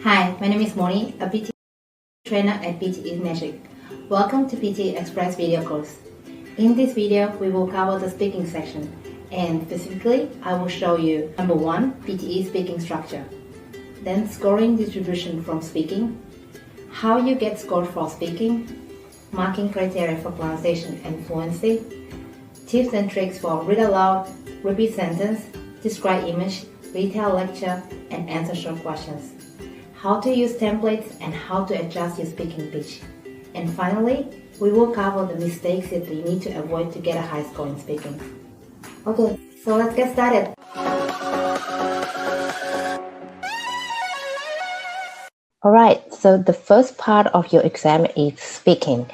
Hi, my name is Moni, a PT trainer at PT Magic. Welcome to PT Express video course. In this video, we will cover the speaking section, and specifically, I will show you number 1, PTE speaking structure, then scoring distribution from speaking, how you get scored for speaking, marking criteria for pronunciation and fluency, tips and tricks for read aloud, repeat sentence, describe image, retell lecture, and answer short questions, how to use templates and how to adjust your speaking pitch. And finally, we will cover the mistakes that you need to avoid to get a high score in speaking. Okay, so let's get started. Alright, so the first part of your exam is speaking.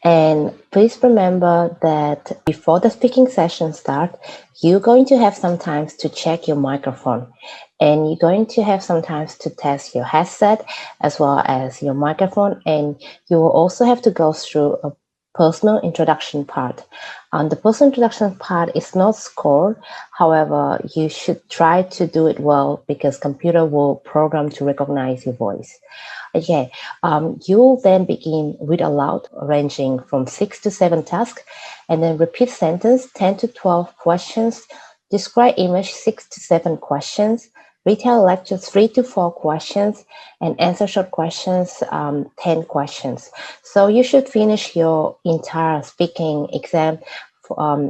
And please remember that before the speaking session starts, you're going to have some time to check your microphone. And you're going to have some time to test your headset as well as your microphone. And you will also have to go through a personal introduction part. The personal introduction part is not scored. However, you should try to do it well because computer will program to recognize your voice. Okay, you will then begin read aloud, ranging from 6 to 7 tasks, and then repeat sentence 10 to 12 questions, describe image 6 to 7 questions, retell lecture 3 to 4 questions, and answer short questions 10 questions. So you should finish your entire speaking exam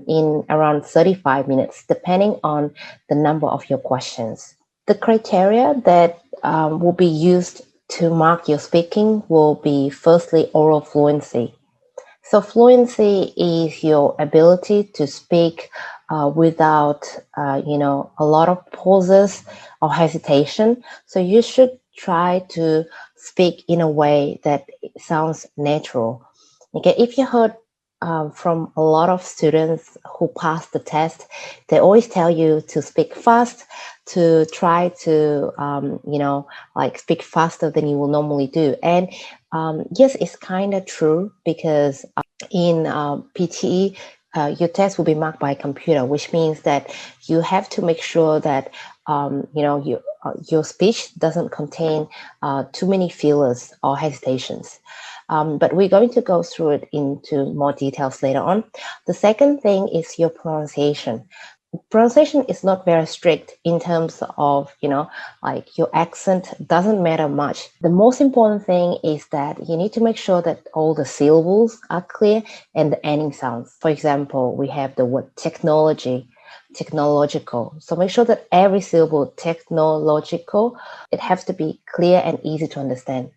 in around 35 minutes, depending on the number of your questions. The criteria that will be used to mark your speaking will be firstly oral fluency. So fluency is your ability to speak without a lot of pauses or hesitation. So you should try to speak in a way that sounds natural. Okay, if you heard from a lot of students who pass the test, they always tell you to speak fast, to try to speak faster than you will normally do. And yes, it's kind of true because in PTE, your test will be marked by a computer, which means that you have to make sure that your speech doesn't contain too many fillers or hesitations. But we're going to go through it into more details later on. The second thing is your pronunciation. Pronunciation is not very strict in terms of, your accent doesn't matter much. The most important thing is that you need to make sure that all the syllables are clear and the ending sounds. For example, we have the word technology, technological. So make sure that every syllable, technological, it has to be clear and easy to understand.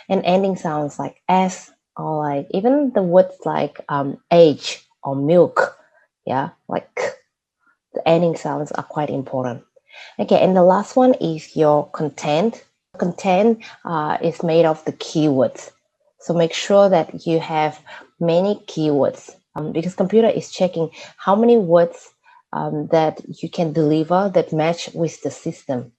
And ending sounds like S, or like even the words like age or milk, like the ending sounds are quite important. Okay, and the last one is your content. Content is made of the keywords. So make sure that you have many keywords because computer is checking how many words that you can deliver that match with the system.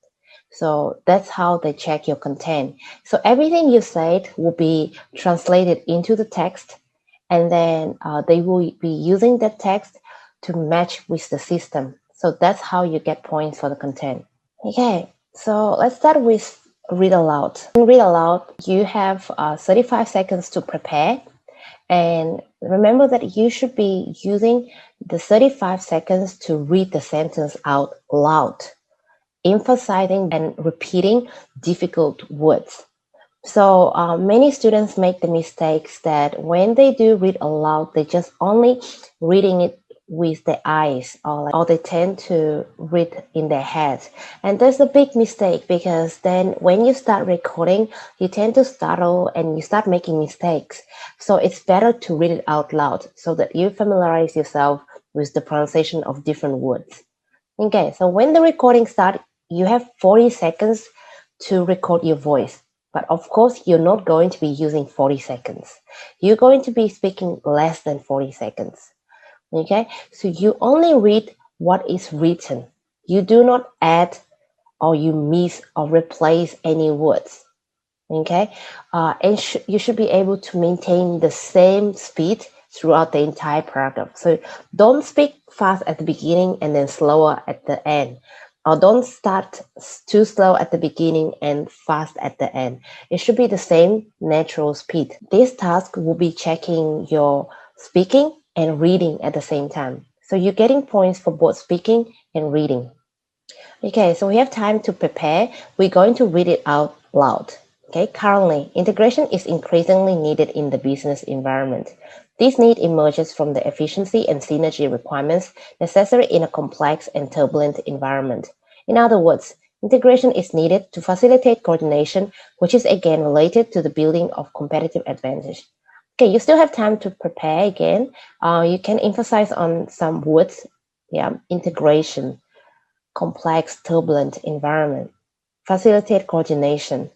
So that's how they check your content. So everything you said will be translated into the text, and then they will be using that text to match with the system. So that's how you get points for the content. Okay, so let's start with read aloud. In read aloud, you have 35 seconds to prepare. And remember that you should be using the 35 seconds to read the sentence out loud, emphasizing and repeating difficult words. So many students make the mistakes that when they do read aloud, they just only reading it with their eyes, or they tend to read in their head. And that's a big mistake because then when you start recording, you tend to startle and you start making mistakes. So it's better to read it out loud so that you familiarize yourself with the pronunciation of different words. Okay, so when the recording starts, you have 40 seconds to record your voice. But of course, you're not going to be using 40 seconds. You're going to be speaking less than 40 seconds. Okay, so you only read what is written. You do not add or you miss or replace any words. Okay, and you should be able to maintain the same speed throughout the entire paragraph. So don't speak fast at the beginning and then slower at the end. or don't start too slow at the beginning and fast at the end. It should be the same natural speed. This task will be checking your speaking and reading at the same time. So you're getting points for both speaking and reading. Okay, so we have time to prepare. We're going to read it out loud. Okay, currently, integration is increasingly needed in the business environment. This need emerges from the efficiency and synergy requirements necessary in a complex and turbulent environment. In other words, integration is needed to facilitate coordination, which is again related to the building of competitive advantage. Okay, you still have time to prepare again. You can emphasize on some words. Yeah, integration, complex, turbulent environment, facilitate coordination,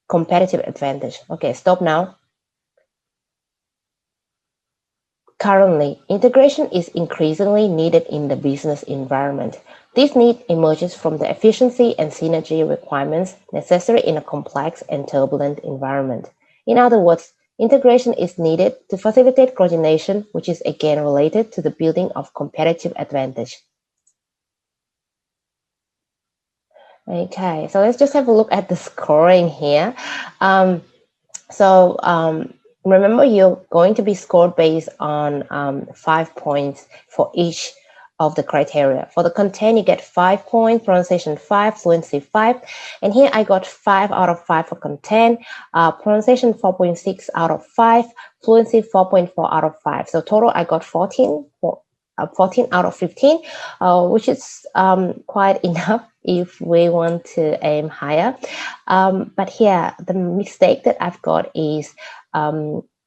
competitive advantage. Okay, stop now. Currently, integration is increasingly needed in the business environment. This need emerges from the efficiency and synergy requirements necessary in a complex and turbulent environment. In other words, integration is needed to facilitate coordination, which is again related to the building of competitive advantage. Okay, so let's just have a look at the scoring here. Remember, you're going to be scored based on 5 points for each of the criteria. For the content, you get 5 points, pronunciation 5, fluency 5. And here I got 5 out of 5 for content, pronunciation 4.6 out of 5, fluency 4.4 out of 5. So total, I got 14 out of 15, which is quite enough if we want to aim higher. But here, the mistake that I've got is,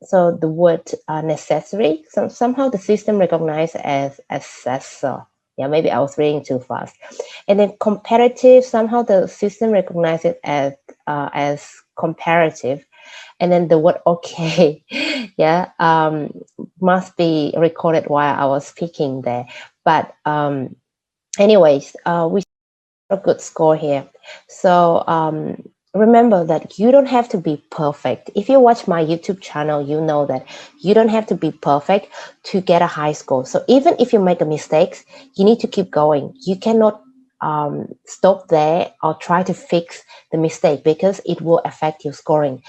so the word necessary, so somehow the system recognized as assessor. Yeah, maybe I was reading too fast. And then comparative, somehow the system recognized it as comparative. And then the word okay, yeah, must be recorded while I was speaking there. But anyways, we a good score here. So remember that you don't have to be perfect. If you watch my YouTube channel, you know that you don't have to be perfect to get a high score. So even if you make a mistake, you need to keep going. You cannot stop there or try to fix the mistake because it will affect your scoring.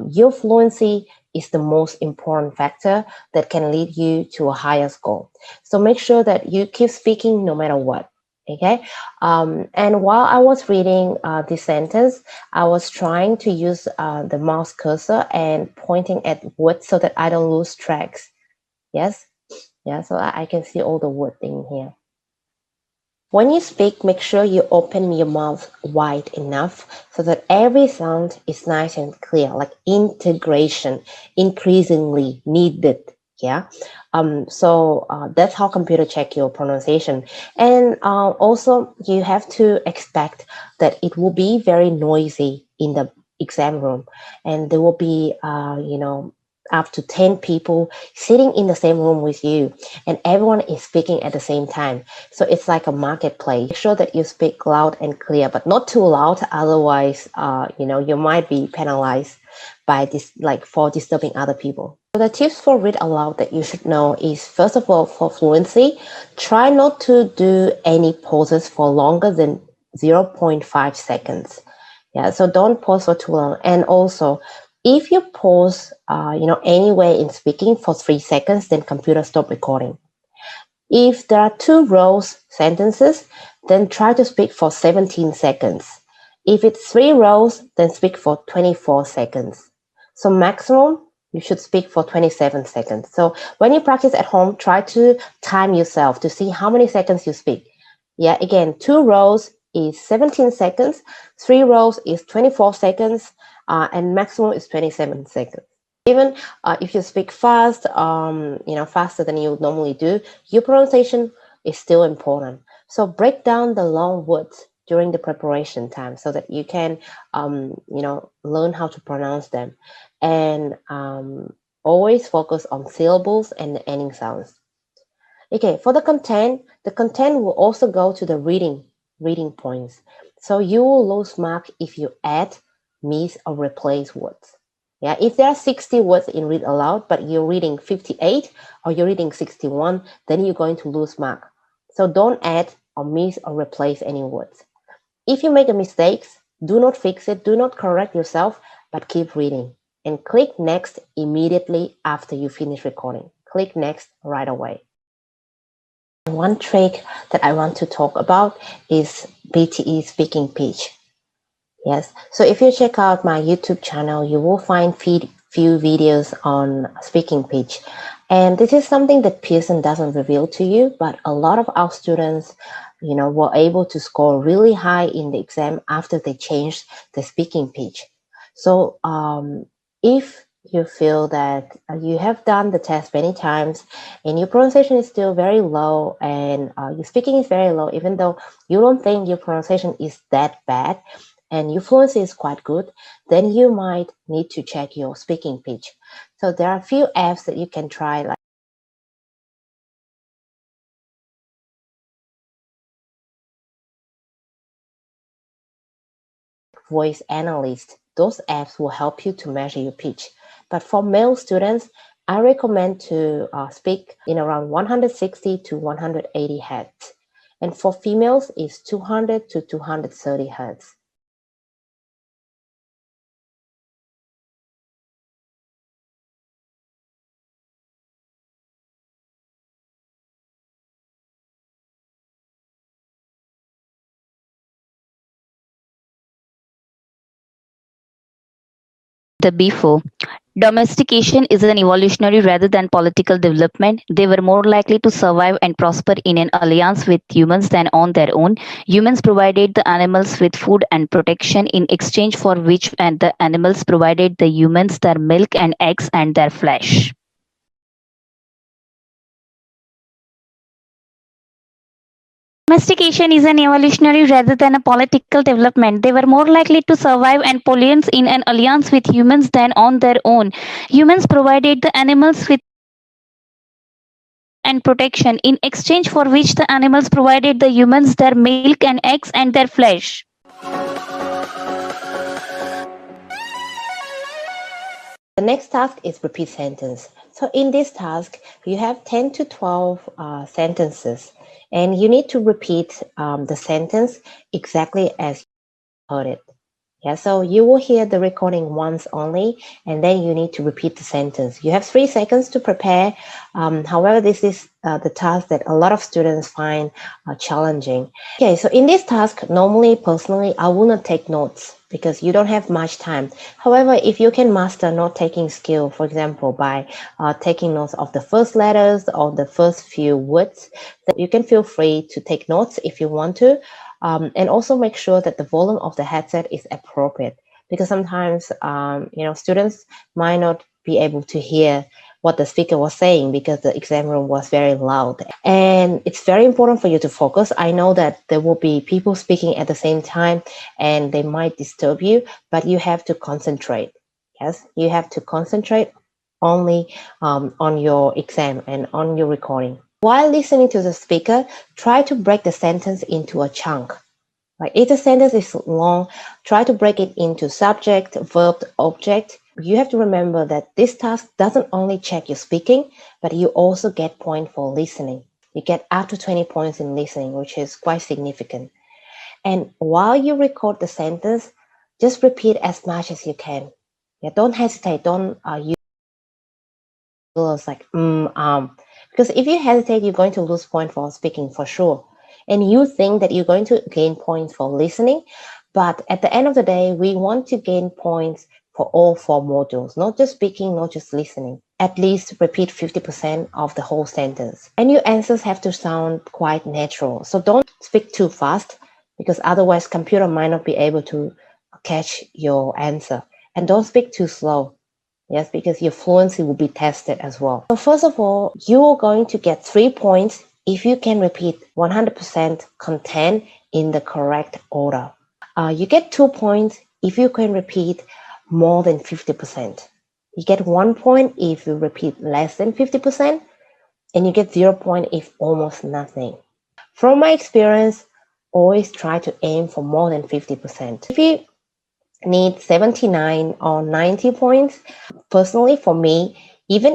Your fluency is the most important factor that can lead you to a higher score. So make sure that you keep speaking no matter what. Okay, and while I was reading this sentence, I was trying to use the mouse cursor and pointing at words so that I don't lose tracks. Yes, yeah, so I can see all the words in here. When you speak, make sure you open your mouth wide enough so that every sound is nice and clear, like integration, increasingly needed. Yeah, so that's how computer check your pronunciation. And also you have to expect that it will be very noisy in the exam room, and there will be up to 10 people sitting in the same room with you, and everyone is speaking at the same time. So it's like a marketplace. Make sure that you speak loud and clear, but not too loud, otherwise you might be penalized by this, like for disturbing other people. So the tips for read aloud that you should know is, first of all, for fluency, try not to do any pauses for longer than 0.5 seconds. Yeah, so don't pause for too long. And also, if you pause, anywhere in speaking for 3 seconds, then computer stop recording. If there are 2 rows sentences, then try to speak for 17 seconds. If it's 3 rows, then speak for 24 seconds. So maximum, you should speak for 27 seconds. So when you practice at home, try to time yourself to see how many seconds you speak. Yeah, again, 2 rows is 17 seconds, 3 rows is 24 seconds, and maximum is 27 seconds. Even if you speak fast, faster than you would normally do, your pronunciation is still important. So break down the long words during the preparation time so that you can, learn how to pronounce them. And always focus on syllables and the ending sounds. Okay, for the content will also go to the reading points. So you will lose mark if you add, miss, or replace words. Yeah, if there are 60 words in read aloud, but you're reading 58 or you're reading 61, then you're going to lose mark. So don't add or miss or replace any words. If you make a mistake, do not fix it, do not correct yourself, but keep reading. And click next immediately after you finish recording. Click next right away. One trick that I want to talk about is PTE speaking pitch. Yes, so if you check out my YouTube channel, you will find few videos on speaking pitch. And this is something that Pearson doesn't reveal to you, but a lot of our students, were able to score really high in the exam after they changed the speaking pitch. So if you feel that you have done the test many times and your pronunciation is still very low and your speaking is very low, even though you don't think your pronunciation is that bad, and your fluency is quite good, then you might need to check your speaking pitch. So there are a few apps that you can try, like Voice Analyst. Those apps will help you to measure your pitch. But for male students, I recommend to speak in around 160 to 180 hertz. And for females, it's 200 to 230 hertz. The before. Domestication is an evolutionary rather than political development. They were more likely to survive and prosper in an alliance with humans than on their own. Humans provided the animals with food and protection, in exchange for which and the animals provided the humans their milk and eggs and their flesh. Domestication is an evolutionary rather than a political development. They were more likely to survive and pollute in an alliance with humans than on their own. Humans provided the animals with and protection, in exchange for which the animals provided the humans their milk and eggs and their flesh. The next task is repeat sentence. So in this task, you have 10 to 12 sentences, and you need to repeat the sentence exactly as you heard it. Yeah, so you will hear the recording once only, and then you need to repeat the sentence. You have 3 seconds to prepare. However, this is the task that a lot of students find challenging. Okay, so in this task, normally, personally, I will not take notes because you don't have much time. However, if you can master note-taking skill, for example, by taking notes of the first letters or the first few words, then you can feel free to take notes if you want to. And also make sure that the volume of the headset is appropriate, because sometimes students might not be able to hear what the speaker was saying because the exam room was very loud. And it's very important for you to focus. I know that there will be people speaking at the same time and they might disturb you, but you have to concentrate. Yes, you have to concentrate only on your exam and on your recording. While listening to the speaker, try to break the sentence into a chunk. Like if the sentence is long, try to break it into subject, verb, object. You have to remember that this task doesn't only check your speaking, but you also get points for listening. You get up to 20 points in listening, which is quite significant. And while you record the sentence, just repeat as much as you can. Yeah, don't hesitate. Don't use words like because if you hesitate, you're going to lose points for speaking for sure. And you think that you're going to gain points for listening, but at the end of the day, we want to gain points for all 4 modules, not just speaking, not just listening. At least repeat 50% of the whole sentence. And your answers have to sound quite natural. So don't speak too fast, because otherwise computer might not be able to catch your answer. And don't speak too slow. Yes, because your fluency will be tested as well. So first of all, you are going to get 3 points if you can repeat 100% content in the correct order. You get 2 points if you can repeat more than 50%. You get 1 point if you repeat less than 50%, and you get 0 point if almost nothing. From my experience, always try to aim for more than 50%. If you need 79 or 90 points, personally for me, even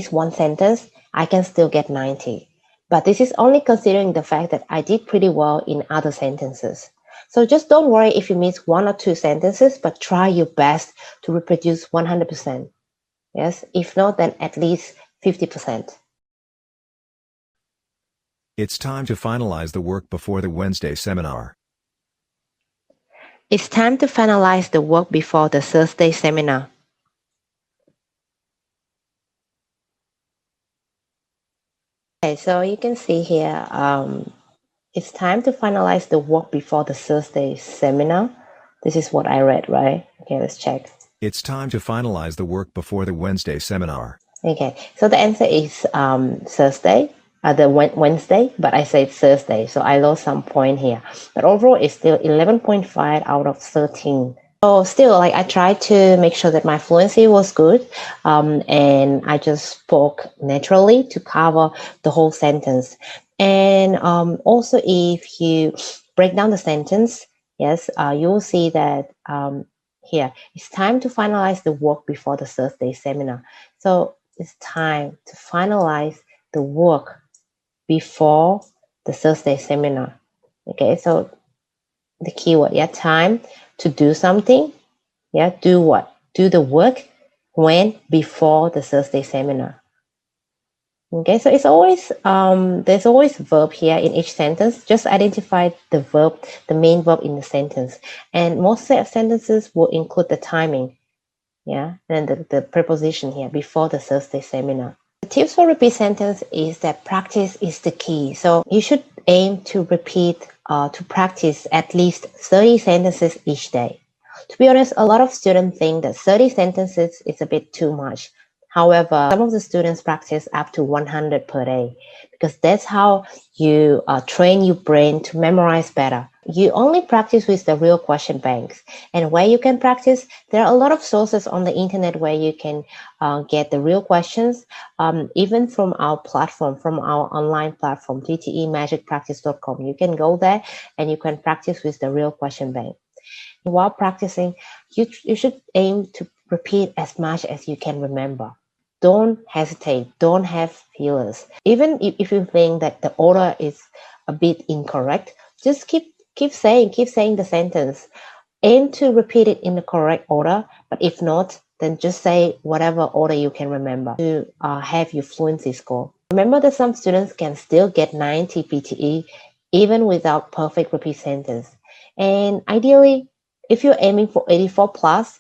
one sentence, I can still get 90. But this is only considering the fact that I did pretty well in other sentences. So just don't worry if you miss 1 or 2 sentences, but try your best to reproduce 100%. Yes, if not, then at least 50%. It's time to finalize the work before the Wednesday seminar. It's time to finalize the work before the Thursday seminar. Okay, so you can see here, it's time to finalize the work before the Thursday seminar. This is what I read, right? Okay, let's check. It's time to finalize the work before the Wednesday seminar. Okay, so the answer is Thursday, Wednesday, but I said Thursday, so I lost some point here. But overall, it's still 11.5 out of 13. So still, like, I tried to make sure that my fluency was good, and I just spoke naturally to cover the whole sentence. And also, if you break down the sentence, yes, you will see that here, it's time to finalize the work before the Thursday seminar. So it's time to finalize the work before the Thursday seminar. Okay, so the keyword, yeah, time to do something. Yeah, do what? Do the work when? Before the Thursday seminar. Okay, so it's always, there's always verb here in each sentence. Just identify the verb, the main verb in the sentence. And most sentences will include the timing. Yeah, and the preposition here, before the Thursday seminar. The tips for repeat sentence is that practice is the key. So you should aim to repeat, to practice at least 30 sentences each day. To be honest, a lot of students think that 30 sentences is a bit too much. However, some of the students practice up to 100 per day because that's how you train your brain to memorize better. You only practice with the real question banks. And where you can practice, there are a lot of sources on the internet where you can get the real questions, even from our platform, from our online platform, ptemagicpractice.com. You can go there and you can practice with the real question bank. While practicing, you should aim to repeat as much as you can remember. Don't hesitate. Don't have feelers. Even if you think that the order is a bit incorrect, just keep saying the sentence. Aim to repeat it in the correct order, but if not, then just say whatever order you can remember to have your fluency score. Remember that some students can still get 90 PTE even without perfect repeat sentence. And ideally, if you're aiming for 84 plus,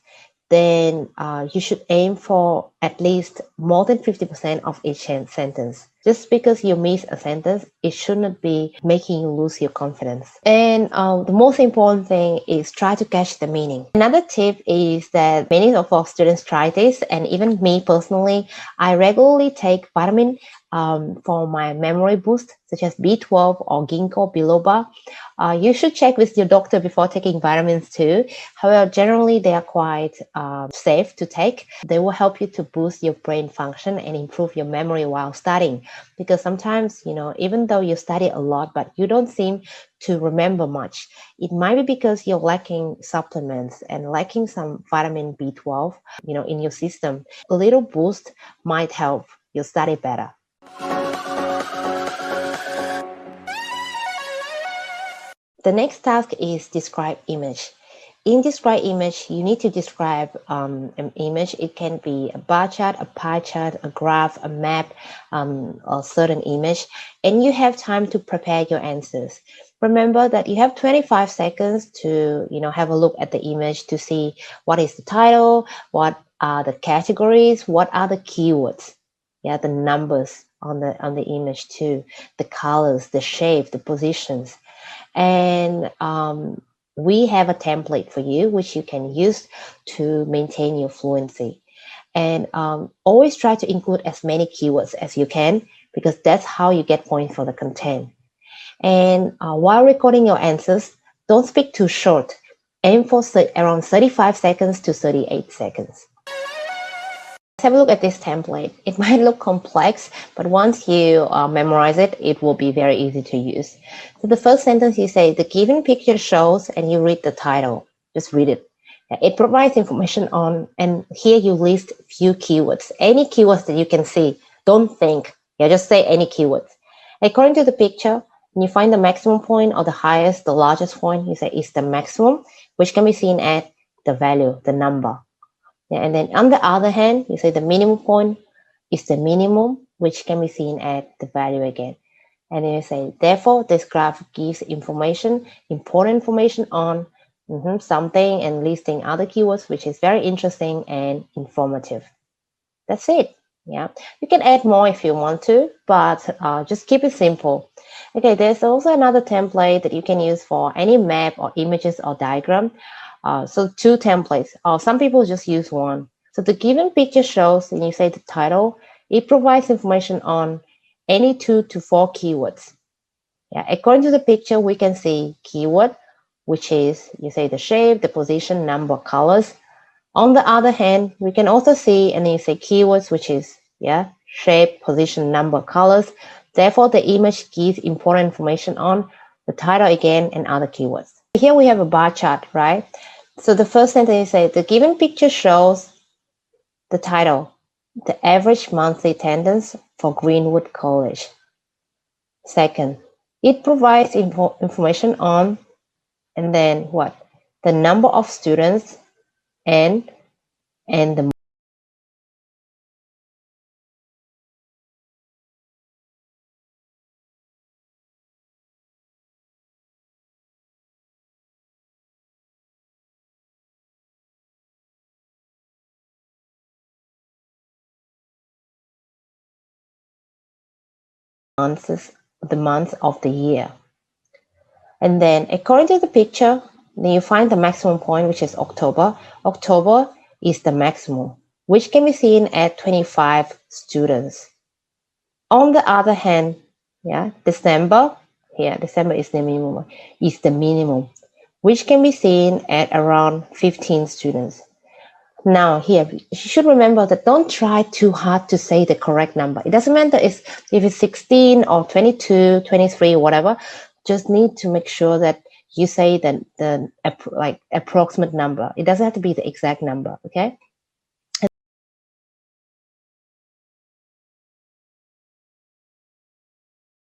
then you should aim for at least more than 50% of each sentence. Just because you miss a sentence, it shouldn't be making you lose your confidence. And the most important thing is try to catch the meaning. Another tip is that many of our students try this, and even me personally, I regularly take vitamin for my memory boost, such as B12 or ginkgo biloba. You should check with your doctor before taking vitamins too. However, generally they are quite safe to take. They will help you to boost your brain function and improve your memory while studying. Because sometimes, even though you study a lot, but you don't seem to remember much, it might be because you're lacking supplements and lacking some vitamin B12, in your system. A little boost might help you study better. The next task is describe image. In describe image, you need to describe an image. It can be a bar chart, a pie chart, a graph, a map, a certain image, and you have time to prepare your answers. Remember that you have 25 seconds to, have a look at the image to see what is the title, what are the categories, what are the keywords, the numbers on the image too, the colors, the shape, the positions. And we have a template for you, which you can use to maintain your fluency. And always try to include as many keywords as you can, because that's how you get points for the content. And while recording your answers, don't speak too short. Aim for around 35 seconds to 38 seconds. Let's have a look at this template. It might look complex, but once you memorize it, it will be very easy to use. So the first sentence you say, the given picture shows, and you read the title. Just read it. It provides information on, and here you list few keywords. Any keywords that you can see, Don't think. Yeah, just say any keywords. According to the picture, when you find the maximum point or the highest, the largest point, you say is the maximum, which can be seen at the value, the number. Yeah, and then on the other hand, you say the minimum point is the minimum, which can be seen at the value again. And then you say, therefore, this graph gives information, important information on something and listing other keywords, which is very interesting and informative. That's it. Yeah, you can add more if you want to, but just keep it simple. Okay, there's also another template that you can use for any map or images or diagram. So 2 templates. Some people just use one. So the given picture shows, and you say the title, it provides information on any 2 to 4 keywords. Yeah, according to the picture, we can see keyword, which is, you say the shape, the position, number, colors. On the other hand, we can also see, and you say keywords, which is, yeah, shape, position, number, colors. Therefore, the image gives important information on the title again and other keywords. Here we have a bar chart, right? So the first sentence you say, the given picture shows the title, the average monthly attendance for Greenwood College. Second, it provides information on, and then what? The number of students and the months of the year. And then according to the picture, then you find the maximum point, which is October. October is the maximum, which can be seen at 25 students. On the other hand, yeah, December is the minimum, which can be seen at around 15 students. Now here, you should remember that don't try too hard to say the correct number. It doesn't matter if it's 16 or 22, 23, whatever. Just need to make sure that you say the approximate number. It doesn't have to be the exact number, okay?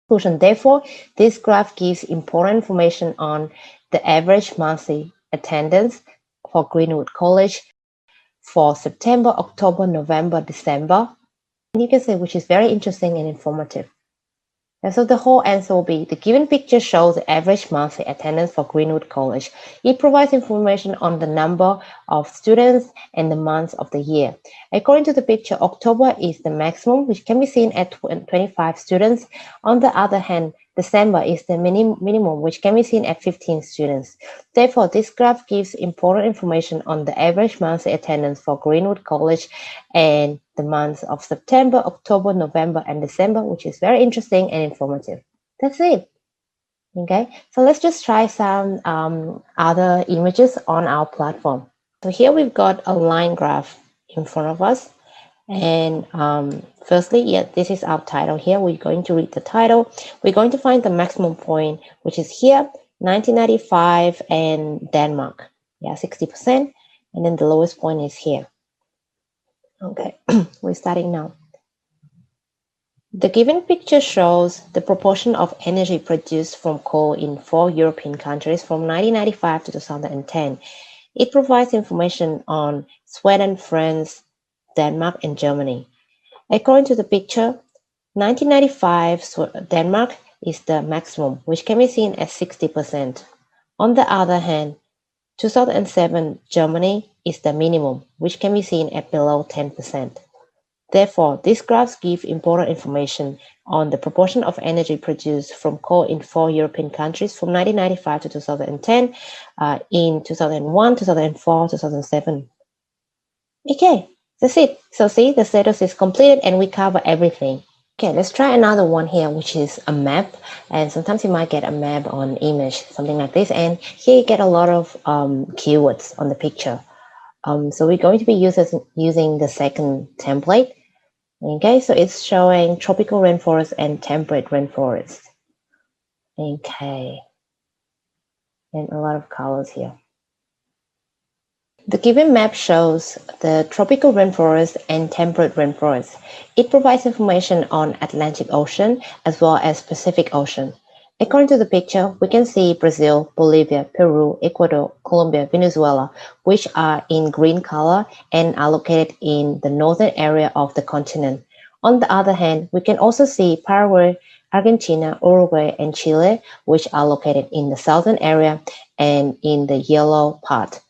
Therefore, this graph gives important information on the average monthly attendance for Greenwood College for September, October, November, December. And you can say, which is very interesting and informative. And so the whole answer will be, the given picture shows the average monthly attendance for Greenwood College. It provides information on the number of students and the months of the year. According to the picture, October is the maximum, which can be seen at 25 students. On the other hand, December is the minimum, which can be seen at 15 students. Therefore, this graph gives important information on the average monthly attendance for Greenwood College and the months of September, October, November, and December, which is very interesting and informative. That's it. Okay, so let's just try some other images on our platform. So here we've got a line graph in front of us. And firstly, yeah, this is our title here. We're going to read the title. We're going to find the maximum point, which is here, 1995 and Denmark. Yeah, 60%. And then the lowest point is here. Okay, we're starting now. The given picture shows the proportion of energy produced from coal in 4 European countries from 1995 to 2010. It provides information on Sweden, France, Denmark, and Germany. According to the picture, 1995 Denmark is the maximum, which can be seen at 60%. On the other hand, 2007 Germany is the minimum, which can be seen at below 10%. Therefore, these graphs give important information on the proportion of energy produced from coal in 4 European countries from 1995 to 2010, in 2001, 2004, 2007. Okay. That's it. So see, the status is completed and we cover everything. Okay, let's try another one here, which is a map. And sometimes you might get a map on image, something like this. And here you get a lot of keywords on the picture. So we're going to be using the second template. Okay, so it's showing tropical rainforest and temperate rainforest. Okay. And a lot of colors here. The given map shows the tropical rainforest and temperate rainforest. It provides information on Atlantic Ocean as well as Pacific Ocean. According to the picture, we can see Brazil, Bolivia, Peru, Ecuador, Colombia, Venezuela, which are in green color and are located in the northern area of the continent. On the other hand, we can also see Paraguay, Argentina, Uruguay, and Chile, which are located in the southern area and in the yellow part.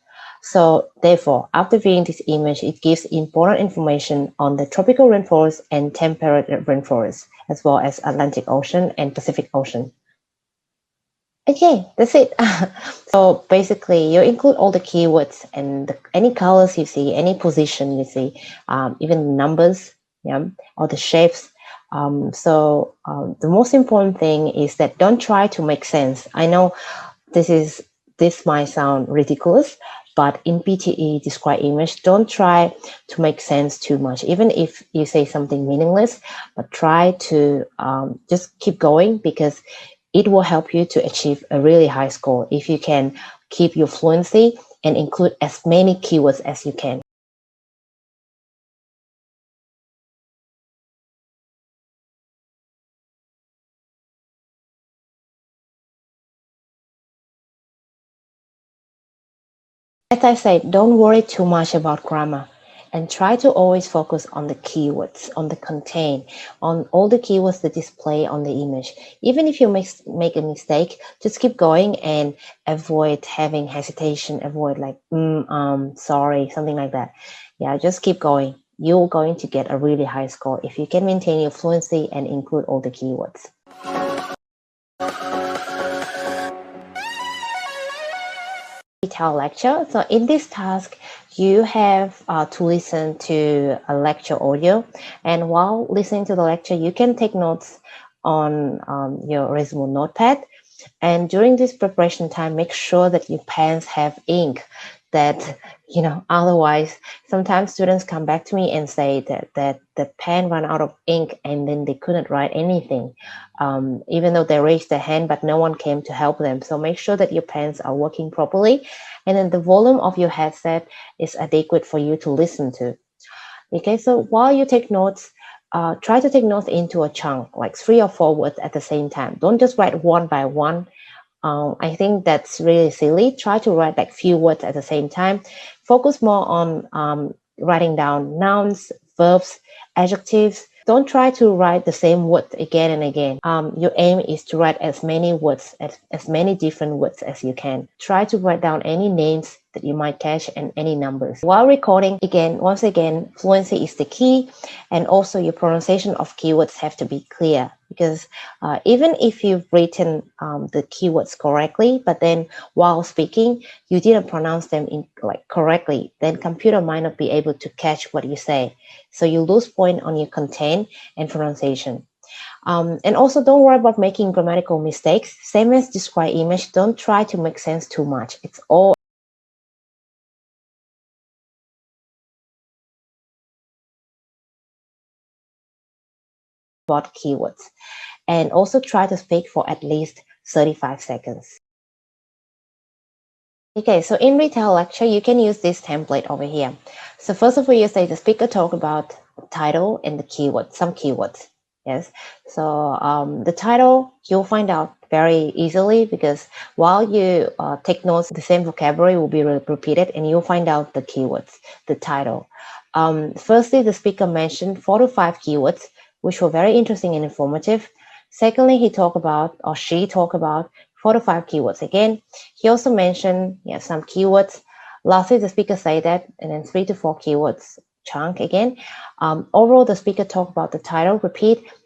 So therefore, after viewing this image, it gives important information on the tropical rainforest and temperate rainforest, as well as Atlantic Ocean and Pacific Ocean. Okay, that's it. So basically, you include all the keywords and any colors you see, any position you see, even numbers, yeah, or the shapes. The most important thing is that don't try to make sense. I know this might sound ridiculous, but in PTE describe image, don't try to make sense too much. Even if you say something meaningless, but try to just keep going, because it will help you to achieve a really high score if you can keep your fluency and include as many keywords as you can. As I said, don't worry too much about grammar and try to always focus on the keywords, on the content, on all the keywords that display on the image. Even if you make a mistake, just keep going and avoid having hesitation, avoid like, sorry, something like that. Yeah, just keep going. You're going to get a really high score if you can maintain your fluency and include all the keywords. Detailed lecture. So in this task, you have to listen to a lecture audio, and while listening to the lecture, you can take notes on your Resimo notepad. And during this preparation time, make sure that your pens have ink. That, otherwise, sometimes students come back to me and say that the pen ran out of ink and then they couldn't write anything, even though they raised their hand, but no one came to help them. So make sure that your pens are working properly, and then the volume of your headset is adequate for you to listen to. Okay, so while you take notes, try to take notes into a chunk, like 3 or 4 words at the same time. Don't just write one by one. I think that's really silly. Try to write like few words at the same time. Focus more on writing down nouns, verbs, adjectives. Don't try to write the same word again and again. Your aim is to write as many words, as many different words as you can. Try to write down any names that you might catch and any numbers. While recording, once again, fluency is the key, and also your pronunciation of keywords have to be clear, because even if you've written the keywords correctly, but then while speaking, you didn't pronounce them correctly, then computer might not be able to catch what you say. So you lose point on your content and pronunciation. And also don't worry about making grammatical mistakes. Same as describe image, don't try to make sense too much. It's all about keywords. And also try to speak for at least 35 seconds. Okay, so in retail lecture, you can use this template over here. So first of all, you say the speaker talk about title and the keywords, some keywords. Yes, so the title, you'll find out very easily, because while you take notes, the same vocabulary will be repeated, and you'll find out the keywords, the title. Firstly, the speaker mentioned 4 to 5 keywords, which were very interesting and informative. Secondly, she talked about 4 to 5 keywords. Again, he also mentioned some keywords. Lastly, the speaker say that, and then 3 to 4 keywords chunk again. Overall, the speaker talked about the title,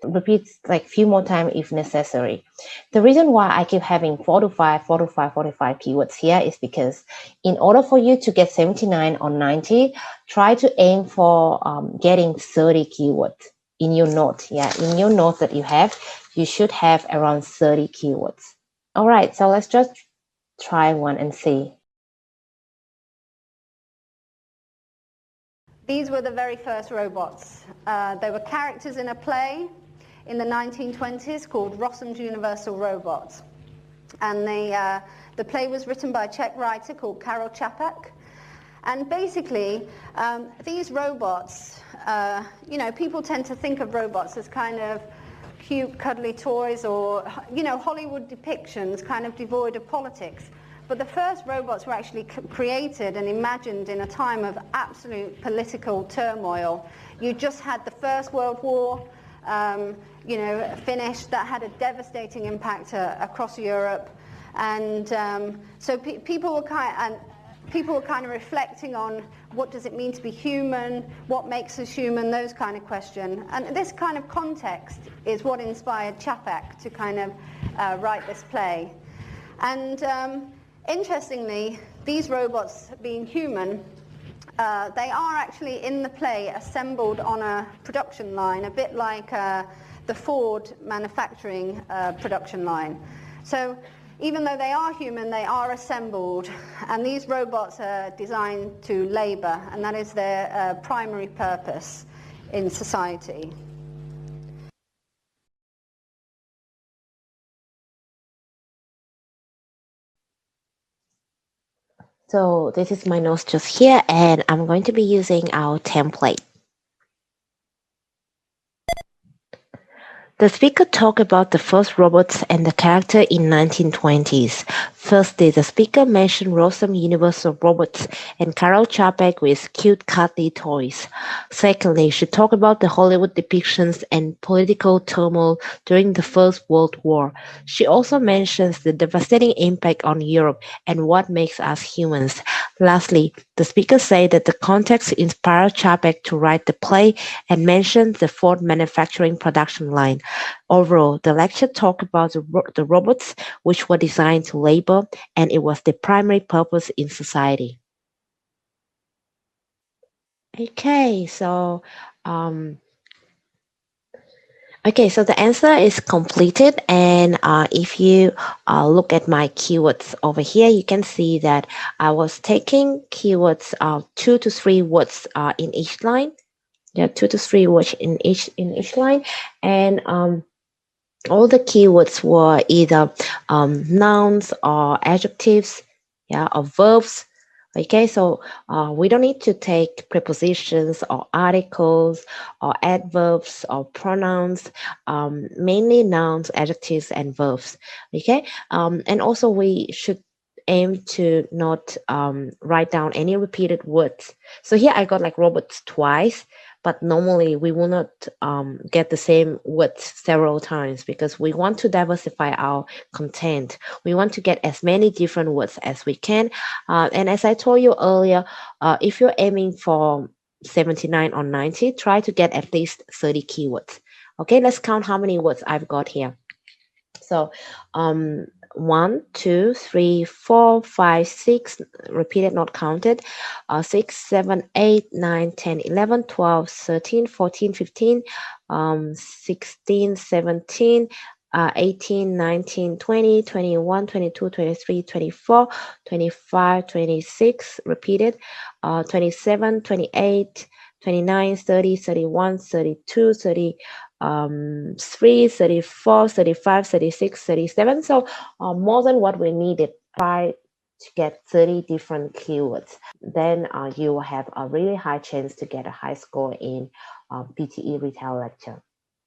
repeats like few more times if necessary. The reason why I keep having 4 to 5 keywords here is because in order for you to get 79 or 90, try to aim for getting 30 keywords in your note. In your notes that you have, you should have around 30 keywords. All right, so let's just try one and see. These were the very first robots. They were characters in a play in the 1920s called Rossum's Universal Robots. And the play was written by a Czech writer called Karel Čapek. And basically, these robots, you know, people tend to think of robots as kind of cute, cuddly toys or, you know, Hollywood depictions kind of devoid of politics. But the first robots were actually created and imagined in a time of absolute political turmoil. You just had the First World War, you know, finished. That had a devastating impact across Europe. And so people were kind of reflecting on what does it mean to be human, what makes us human, those kind of questions. And this kind of context is what inspired Čapek to kind of write this play. And interestingly, these robots being human, they are actually in the play assembled on a production line, a bit like the Ford manufacturing production line. So even though they are human, they are assembled, and these robots are designed to labor, and that is their primary purpose in society. So this is my notes just here, and I'm going to be using our template. The speaker talked about the first robots and the character in 1920s. Firstly, the speaker mentioned Rossum Universal Robots and Karel Čapek with cute cuddly toys. Secondly, she talked about the Hollywood depictions and political turmoil during the First World War. She also mentions the devastating impact on Europe and what makes us humans. Lastly, the speaker said that the context inspired Čapek to write the play and mentioned the Ford manufacturing production line. Overall, the lecture talked about the robots which were designed to labor, and it was their primary purpose in society. Okay, so the answer is completed, and if you look at my keywords over here, you can see that I was taking keywords 2 to 3 words in each line. There are 2 to 3 words in each line, and all the keywords were either nouns or adjectives, or verbs. Okay, so we don't need to take prepositions or articles or adverbs or pronouns, mainly nouns, adjectives, and verbs. Okay, and also we should aim to not write down any repeated words. So here I got like robots twice, but normally we will not get the same words several times because we want to diversify our content. We want to get as many different words as we can. And as I told you earlier, if you're aiming for 79 or 90, try to get at least 30 keywords. Okay, let's count how many words I've got here. So 1, 2, 3, 4, 5, 6, repeated, not counted, 6, 7, 8, 9, 10, 11, 12, 13, 14, 15, 16, 17, 18, 19, 20, 21, 22, 23, 24, 25, 26, repeated, 27, 28, 29, 30, 31, 32, 33, 34, 35, 36, 37. So more than what we needed. Try to get 30 different keywords. Then you will have a really high chance to get a high score in PTE retail lecture.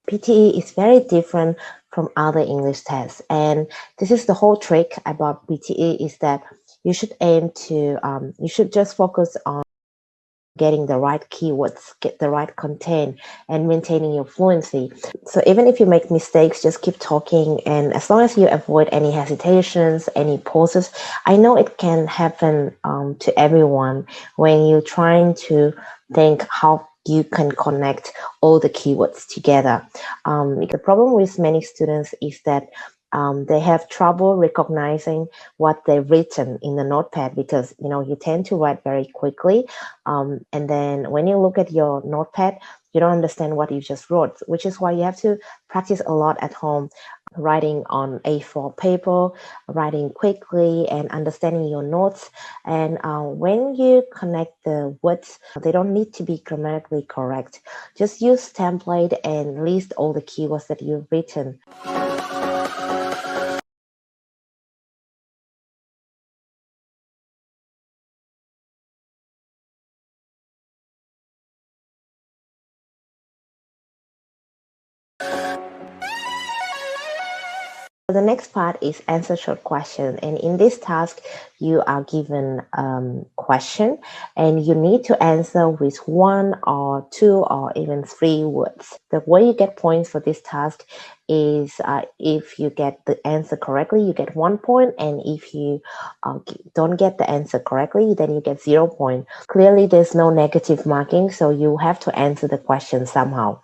PTE is very different from other English tests, and this is the whole trick about PTE is that you should aim to you should just focus on getting the right keywords, get the right content, and maintaining your fluency. So even if you make mistakes, just keep talking, and as long as you avoid any hesitations, any pauses, I know it can happen to everyone when you're trying to think how you can connect all the keywords together. The problem with many students is that they have trouble recognizing what they've written in the notepad because you tend to write very quickly, and then when you look at your notepad, you don't understand what you just wrote, which is why you have to practice a lot at home, writing on A4 paper, writing quickly, and understanding your notes. And when you connect the words, they don't need to be grammatically correct. Just use template and list all the keywords that you've written. The next part is answer short question, and in this task you are given question and you need to answer with 1 or 2 or even 3 words. The way you get points for this task is if you get the answer correctly, you get 1 point, and if you don't get the answer correctly, then you get 0 point. Clearly there's no negative marking, so you have to answer the question somehow.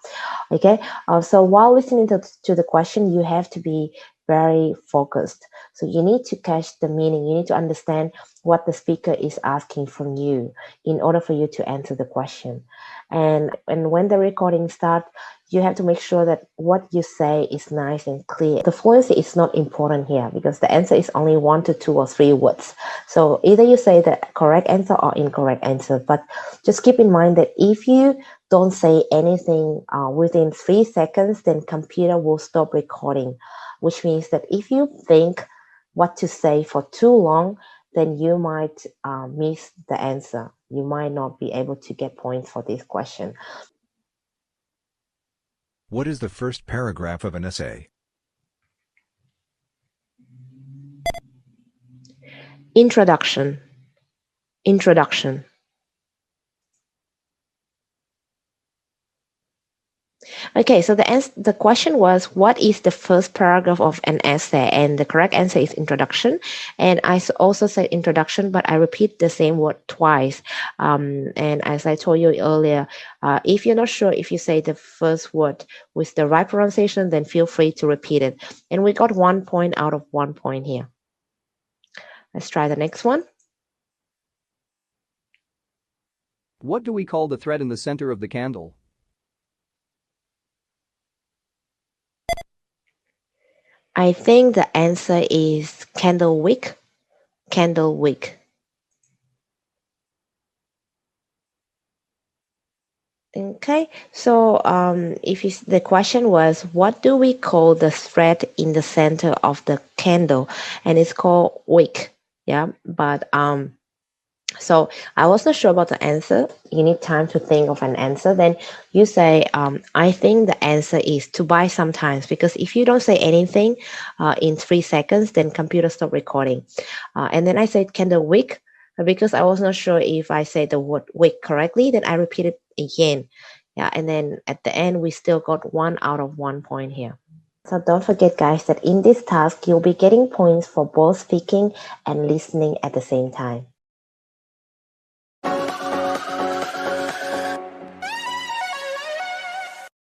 Okay, so while listening to the question, you have to be very focused. So you need to catch the meaning. You need to understand what the speaker is asking from you in order for you to answer the question. And when the recording starts, you have to make sure that what you say is nice and clear. The fluency is not important here because the answer is only 1 to 2 or 3 words. So either you say the correct answer or incorrect answer. But just keep in mind that if you don't say anything within 3 seconds, then computer will stop recording, which means that if you think what to say for too long, then you might miss the answer. You might not be able to get points for this question. What is the first paragraph of an essay? Introduction. Introduction. Okay, so the question was, what is the first paragraph of an essay? And the correct answer is introduction. And I also said introduction, but I repeat the same word twice. And as I told you earlier, if you're not sure if you say the first word with the right pronunciation, then feel free to repeat it. And we got 1 point out of 1 point here. Let's try the next one. What do we call the thread in the center of the candle? I think the answer is candle wick. Candle wick. Okay, so the question was, what do we call the thread in the center of the candle? And it's called wick. Yeah, but so I was not sure about the answer. You need time to think of an answer. Then you say, I think the answer is to buy sometimes, because if you don't say anything in 3 seconds, then computer stop recording. And then I said candle wick, because I was not sure if I said the word wick correctly, then I repeated again. Yeah, and then at the end, we still got 1 out of 1 point here. So don't forget, guys, that in this task, you'll be getting points for both speaking and listening at the same time.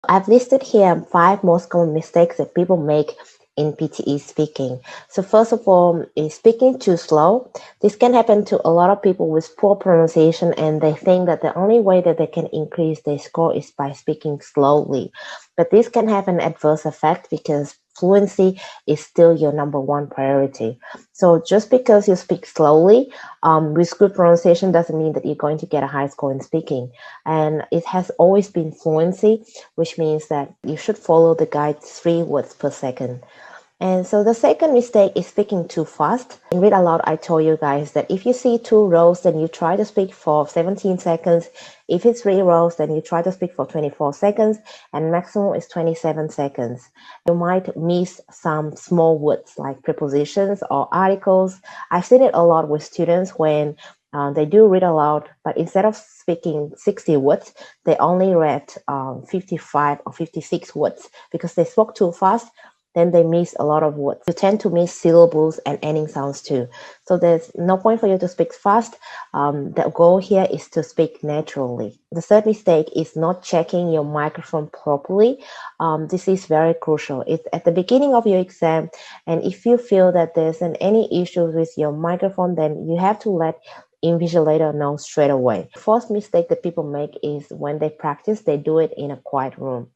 I've listed here 5 most common mistakes that people make in PTE speaking. So first of all is speaking too slow. This can happen to a lot of people with poor pronunciation, and they think that the only way that they can increase their score is by speaking slowly. But this can have an adverse effect because fluency is still your number 1 priority. So just because you speak slowly with good pronunciation doesn't mean that you're going to get a high score in speaking. And it has always been fluency, which means that you should follow the guide 3 words per second. And so the second mistake is speaking too fast. In read aloud, I told you guys that if you see 2 rows, then you try to speak for 17 seconds. If it's 3 rows, then you try to speak for 24 seconds, and maximum is 27 seconds. You might miss some small words like prepositions or articles. I've seen it a lot with students when they do read aloud, but instead of speaking 60 words, they only read 55 or 56 words because they spoke too fast. Then they miss a lot of words. You tend to miss syllables and ending sounds too. So there's no point for you to speak fast. The goal here is to speak naturally. The third mistake is not checking your microphone properly. This is very crucial. It's at the beginning of your exam, and if you feel that there's any issue with your microphone, then you have to let invigilator know straight away. The fourth mistake that people make is when they practice, they do it in a quiet room.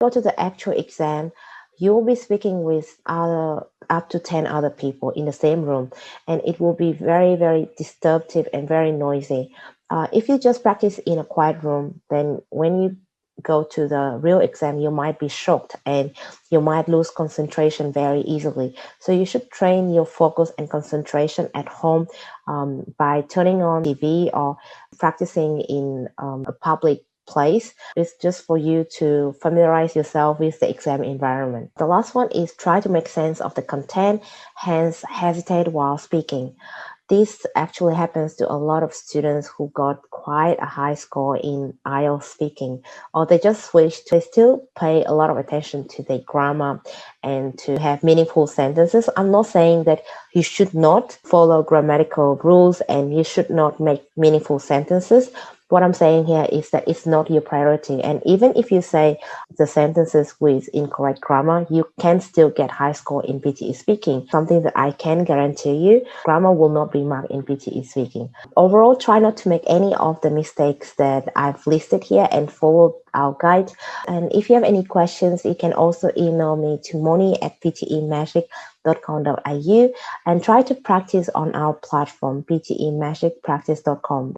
Go to the actual exam, you will be speaking with other up to 10 other people in the same room, and it will be very, very disturbing and very noisy. If you just practice in a quiet room, then when you go to the real exam, you might be shocked and you might lose concentration very easily. So you should train your focus and concentration at home by turning on TV or practicing in a public place. It's just for you to familiarize yourself with the exam environment. The last one is try to make sense of the content, hence hesitate while speaking. This actually happens to a lot of students who got quite a high score in IELTS speaking, or they just switched. They still pay a lot of attention to their grammar and to have meaningful sentences. I'm not saying that you should not follow grammatical rules and you should not make meaningful sentences. What I'm saying here is that it's not your priority. And even if you say the sentences with incorrect grammar, you can still get high score in PTE speaking. Something that I can guarantee you, grammar will not be marked in PTE speaking. Overall, try not to make any of the mistakes that I've listed here and follow our guide. And if you have any questions, you can also email me to moni@ptemagic.com.au and try to practice on our platform, ptemagicpractice.com.